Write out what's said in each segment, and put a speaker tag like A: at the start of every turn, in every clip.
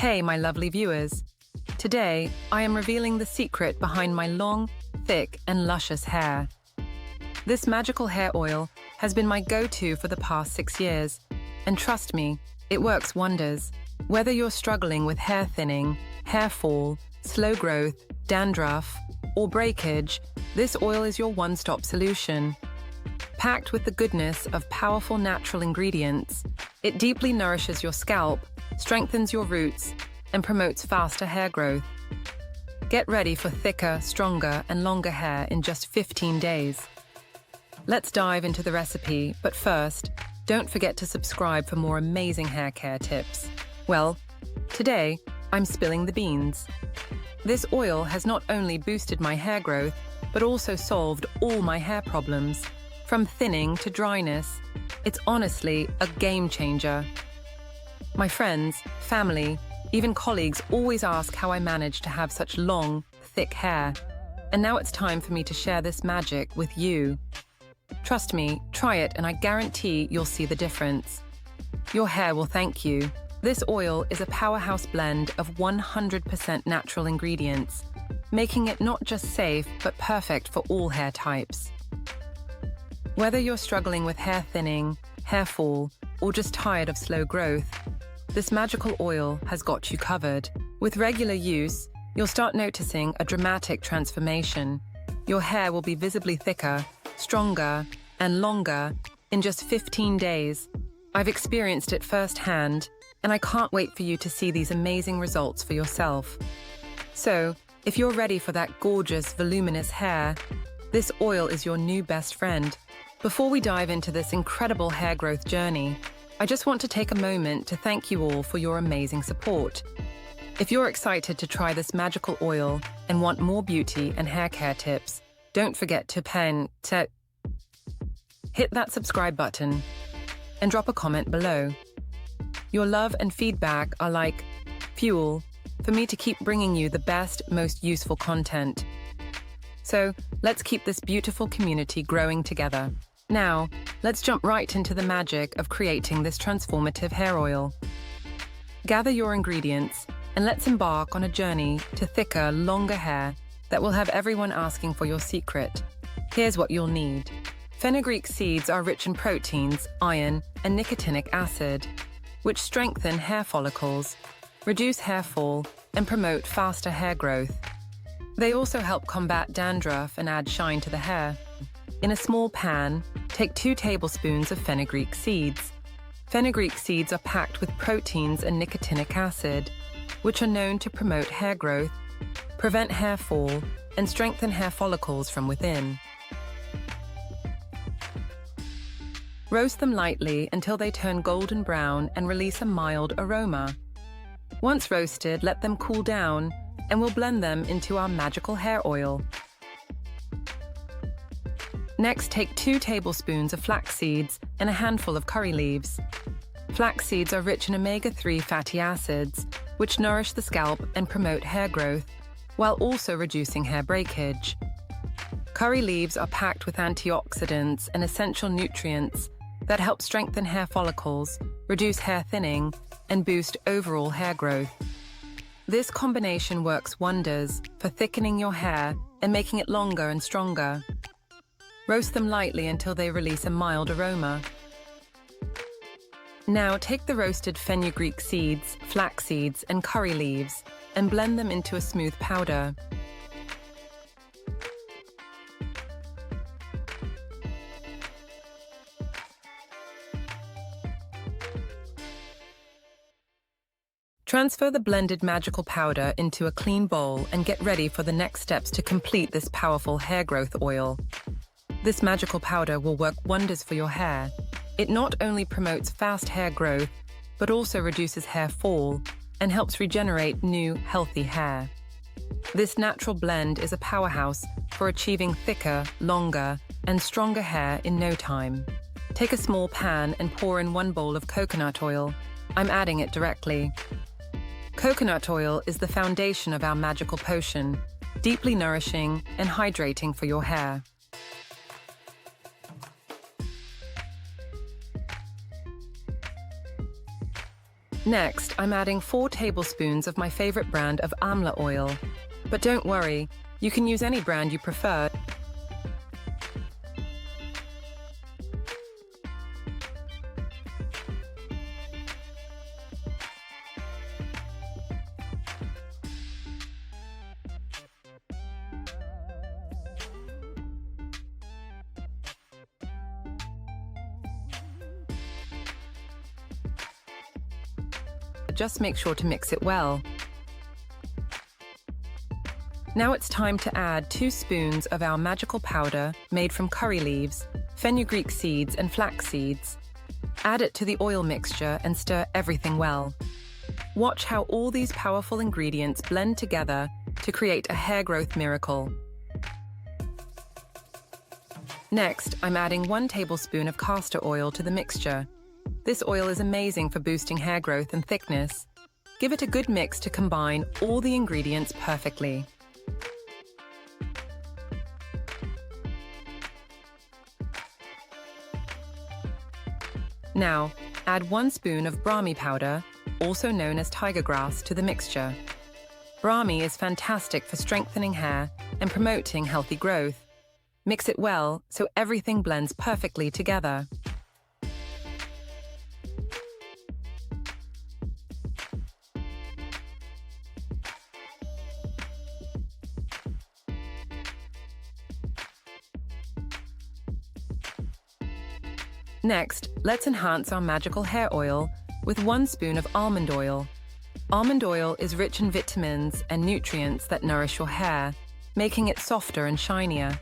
A: Hey, my lovely viewers. Today, I am revealing the secret behind my long, thick, and luscious hair. This magical hair oil has been my go-to for the past 6 years, and trust me, it works wonders. Whether you're struggling with hair thinning, hair fall, slow growth, dandruff, or breakage, this oil is your one-stop solution. Packed with the goodness of powerful natural ingredients, it deeply nourishes your scalp, strengthens your roots, and promotes faster hair growth. Get ready for thicker, stronger, and longer hair in just 15 days. Let's dive into the recipe, but first, don't forget to subscribe for more amazing hair care tips. Well, today, I'm spilling the beans. This oil has not only boosted my hair growth, but also solved all my hair problems. From thinning to dryness, it's honestly a game changer. My friends, family, even colleagues always ask how I manage to have such long, thick hair. And now it's time for me to share this magic with you. Trust me, try it and I guarantee you'll see the difference. Your hair will thank you. This oil is a powerhouse blend of 100% natural ingredients, making it not just safe, but perfect for all hair types. Whether you're struggling with hair thinning, hair fall, or just tired of slow growth, this magical oil has got you covered. With regular use, you'll start noticing a dramatic transformation. Your hair will be visibly thicker, stronger, and longer in just 15 days. I've experienced it firsthand, and I can't wait for you to see these amazing results for yourself. So, if you're ready for that gorgeous, voluminous hair, this oil is your new best friend. Before we dive into this incredible hair growth journey, I just want to take a moment to thank you all for your amazing support. If you're excited to try this magical oil and want more beauty and hair care tips, don't forget to hit that subscribe button and drop a comment below. Your love and feedback are like fuel for me to keep bringing you the best, most useful content. So let's keep this beautiful community growing together. Now, let's jump right into the magic of creating this transformative hair oil. Gather your ingredients and let's embark on a journey to thicker, longer hair that will have everyone asking for your secret. Here's what you'll need. Fenugreek seeds are rich in proteins, iron, and nicotinic acid, which strengthen hair follicles, reduce hair fall, and promote faster hair growth. They also help combat dandruff and add shine to the hair. In a small pan, take 2 tablespoons of fenugreek seeds. Fenugreek seeds are packed with proteins and nicotinic acid, which are known to promote hair growth, prevent hair fall, and strengthen hair follicles from within. Roast them lightly until they turn golden brown and release a mild aroma. Once roasted, let them cool down, and we'll blend them into our magical hair oil. Next, take 2 tablespoons of flax seeds and a handful of curry leaves. Flax seeds are rich in omega-3 fatty acids, which nourish the scalp and promote hair growth, while also reducing hair breakage. Curry leaves are packed with antioxidants and essential nutrients that help strengthen hair follicles, reduce hair thinning, and boost overall hair growth. This combination works wonders for thickening your hair and making it longer and stronger. Roast them lightly until they release a mild aroma. Now take the roasted fenugreek seeds, flax seeds, and curry leaves and blend them into a smooth powder. Transfer the blended magical powder into a clean bowl and get ready for the next steps to complete this powerful hair growth oil. This magical powder will work wonders for your hair. It not only promotes fast hair growth, but also reduces hair fall and helps regenerate new, healthy hair. This natural blend is a powerhouse for achieving thicker, longer, and stronger hair in no time. Take a small pan and pour in 1 bowl of coconut oil. I'm adding it directly. Coconut oil is the foundation of our magical potion, deeply nourishing and hydrating for your hair. Next, I'm adding 4 tablespoons of my favorite brand of amla oil. But don't worry, you can use any brand you prefer. Just make sure to mix it well. Now it's time to add 2 spoons of our magical powder made from curry leaves, fenugreek seeds and flax seeds. Add it to the oil mixture and stir everything well. Watch how all these powerful ingredients blend together to create a hair growth miracle. Next, I'm adding 1 tablespoon of castor oil to the mixture. This oil is amazing for boosting hair growth and thickness. Give it a good mix to combine all the ingredients perfectly. Now, add 1 spoon of Brahmi powder, also known as tiger grass, to the mixture. Brahmi is fantastic for strengthening hair and promoting healthy growth. Mix it well so everything blends perfectly together. Next, let's enhance our magical hair oil with 1 spoon of almond oil. Almond oil is rich in vitamins and nutrients that nourish your hair, making it softer and shinier.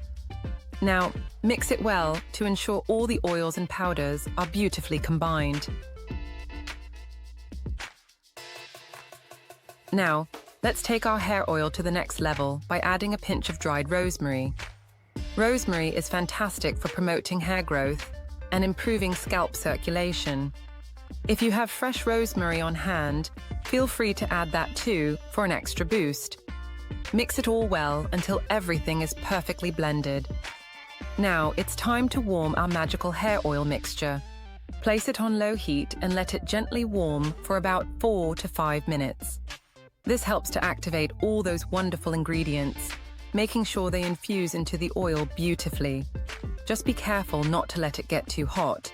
A: Now, mix it well to ensure all the oils and powders are beautifully combined. Now, let's take our hair oil to the next level by adding a pinch of dried rosemary. Rosemary is fantastic for promoting hair growth and improving scalp circulation. If you have fresh rosemary on hand, feel free to add that too for an extra boost. Mix it all well until everything is perfectly blended. Now it's time to warm our magical hair oil mixture. Place it on low heat and let it gently warm for about 4 to 5 minutes. This helps to activate all those wonderful ingredients, making sure they infuse into the oil beautifully. Just be careful not to let it get too hot.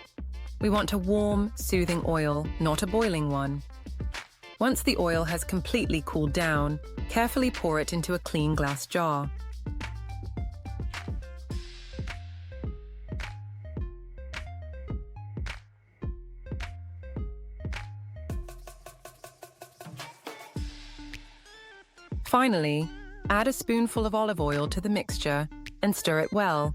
A: We want a warm, soothing oil, not a boiling one. Once the oil has completely cooled down, carefully pour it into a clean glass jar. Finally, add a spoonful of olive oil to the mixture and stir it well.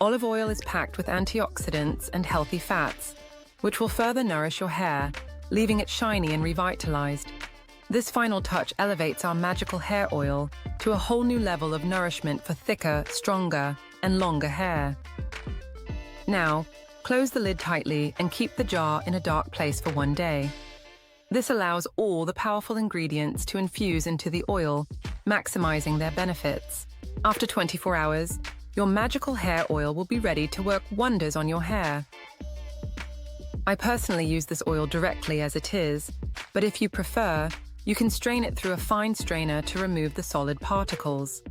A: Olive oil is packed with antioxidants and healthy fats, which will further nourish your hair, leaving it shiny and revitalized. This final touch elevates our magical hair oil to a whole new level of nourishment for thicker, stronger, and longer hair. Now, close the lid tightly and keep the jar in a dark place for 1 day. This allows all the powerful ingredients to infuse into the oil, maximizing their benefits. After 24 hours, your magical hair oil will be ready to work wonders on your hair. I personally use this oil directly as it is, but if you prefer, you can strain it through a fine strainer to remove the solid particles.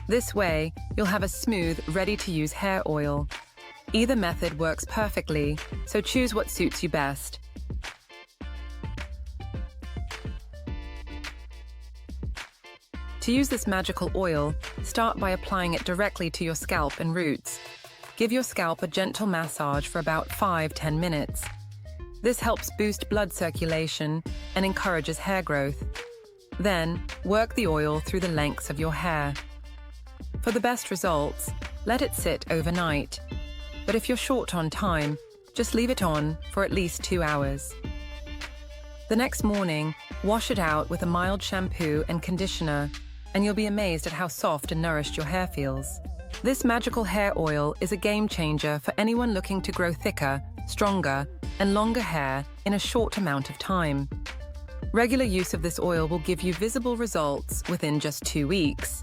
A: This way, you'll have a smooth, ready-to-use hair oil. Either method works perfectly, so choose what suits you best. To use this magical oil, start by applying it directly to your scalp and roots. Give your scalp a gentle massage for about 5–10 minutes. This helps boost blood circulation and encourages hair growth. Then, work the oil through the lengths of your hair. For the best results, let it sit overnight. But if you're short on time, just leave it on for at least 2 hours. The next morning, wash it out with a mild shampoo and conditioner, and you'll be amazed at how soft and nourished your hair feels. This magical hair oil is a game changer for anyone looking to grow thicker, stronger, and longer hair in a short amount of time. Regular use of this oil will give you visible results within just 2 weeks.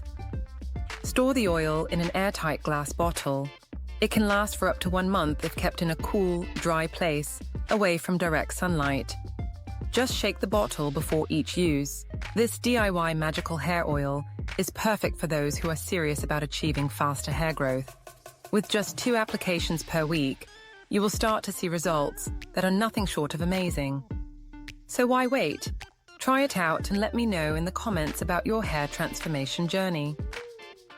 A: Store the oil in an airtight glass bottle. It can last for up to 1 month if kept in a cool, dry place, away from direct sunlight. Just shake the bottle before each use. This DIY magical hair oil is perfect for those who are serious about achieving faster hair growth. With just 2 applications per week, you will start to see results that are nothing short of amazing. So why wait? Try it out and let me know in the comments about your hair transformation journey.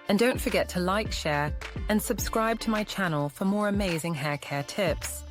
A: And don't forget to like, share, and subscribe to my channel for more amazing hair care tips.